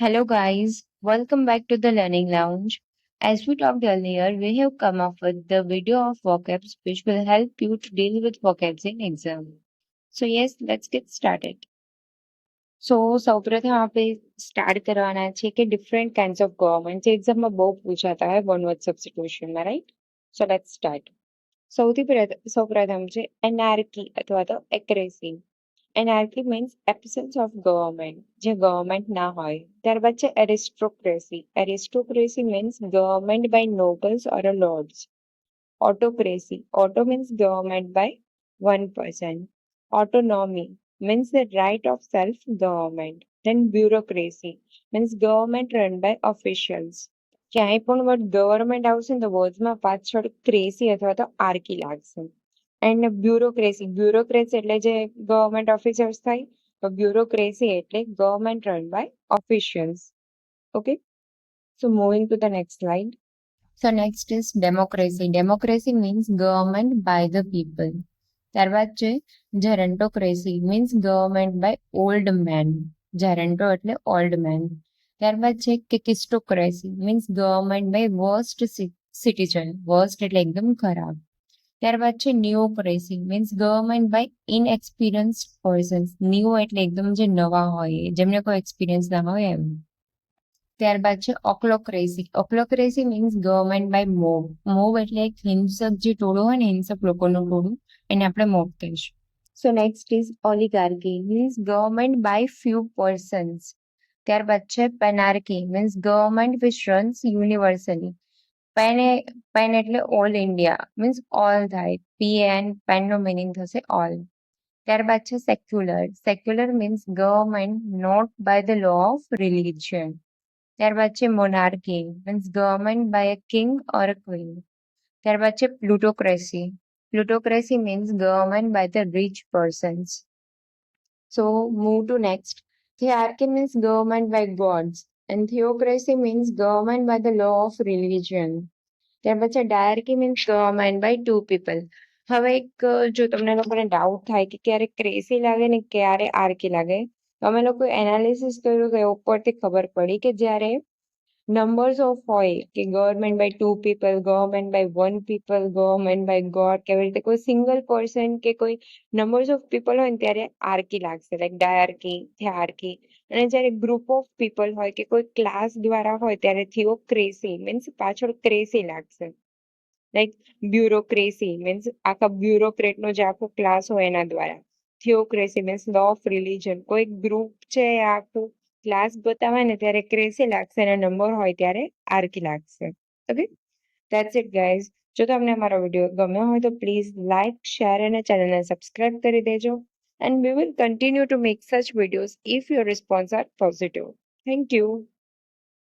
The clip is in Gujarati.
Hello, guys. Welcome back to the Learning Lounge. As we talked earlier, we have come up with the video of vocabs which will help you to deal with vocabs in exam. So, yes, let's get started. So, સૌપ્રથમ આપણે સ્ટાર્ટ કરવાના છે કે ડિફરન્ટ કાઇન્ડ્સ ઓફ ગવર્મેન્ટ જે એક્ઝામમાં બહુ પૂછાતા હોય વન વર્ડ સબસ્ટિટ્યુશનમાં રાઈટ સો લેટ્સ સ્ટાર્ટ સૌપ્રથમ છે એનાર્કી અથવા તો acracy anarchy means absence of government જે ગવર્મેન્ટ ના હોય ત્યારબાદ છે aristocracy aristocracy means government by nobles or lords autocracy. Auto means government by one person. Autonomy means the right of self-government. Then bureaucracy means government run by officials. ક્યાંય પણ વર્ડ ગવર્મેન્ટ આવશે ને તો વર્ડ્સમાં પાછળ ક્રેસી અથવા તો આર્કી લાગશે એન્ડ બ્યુરોક્રેસી એટલે જે ગવર્મેન્ટ ઓફિસર્સ થાય તો બ્યુરોક્રેસી એટલે government run by officials okay so moving to the next slide. So next is democracy. Democracy means government by the people. ત્યારબાદ છે gerontocracy means government by old men. Geronto એટલે old man. ત્યારબાદ છે kekistocracy means government by worst citizen. Worst એટલે એકદમ ખરાબ. ત્યારબાદ છે neocracy means government by inexperienced persons. Neo એટલે એકદમ જે નવા હોય જેમને કોઈ એક્સપિરિયન્સ ના હોય એમ. ત્યારબાદ છે ઓક્લોક્રેસી મીન્સ ગવર્મેન્ટ બાય મોબ એટલે એક હિંસક જે ટોળું હોય ને હિંસક લોકોનું ટોળું એને આપણે મોબ કહીશું. So next is oligarchy means government by few persons. ત્યારબાદ છે panarchy means government which runs universally. Pan એટલે ઓલ ઇન્ડિયા મીન્સ ઓલ થાય પેનનો મિનિંગ થશે ઓલ. ત્યારબાદ છે secular means government not by the law of religion. ત્યારબાદ છે monarchy means government by a king or a queen. ત્યારબાદ છે plutocracy means government by the rich persons. So move to next. Thearchy means government by gods and theocracy means government by the law of religion. ત્યારબાદ છે diarchy means government by two people. હવે એક જો તમને લોકોને ડાઉટ થાય કે ક્યારે ક્રેસી લાગે ને ક્યારે આર્કી લાગે અમે લોકો એનાલિસિસ કર્યું કે ઉપરથી ખબર પડી કે જ્યારે નંબર્સ ઓફ હોય કે government by two people government by one people government by God કેવી રીતે કોઈ સિંગલ પર્સન કે કોઈ નંબર્સ ઓફ પીપલ હોય ને ત્યારે આર્કી લાગશે લાઈક ડાયર્કી થિયાર્કી. અને જ્યારે ગ્રુપ ઓફ પીપલ હોય કે કોઈ ક્લાસ દ્વારા હોય ત્યારે થિયોક્રેસી મીન્સ પાછળ ક્રેસી લાગશે. લાઈક બ્યુરોક્રેસી મીન્સ આખા બ્યુરોક્રેટનો જે આખો ક્લાસ હોય એના દ્વારા. થિયોક્રેસી મીન્સ લો ઓફ રિલિજન કોઈ ગ્રુપ છે આખું ક્લાસ બતાવે ને ત્યારે ક્રેસી લાગશે અને નંબર હોય ત્યારે આર્કી લાગશે. Okay that's it guys. જો તમને અમારો વિડીયો ગમ્યો હોય તો પ્લીઝ લાઇક શેર અને ચેનલને સબસ્ક્રાઇબ કરી દેજો and we will continue to make such videos if your response are positive. Thank you.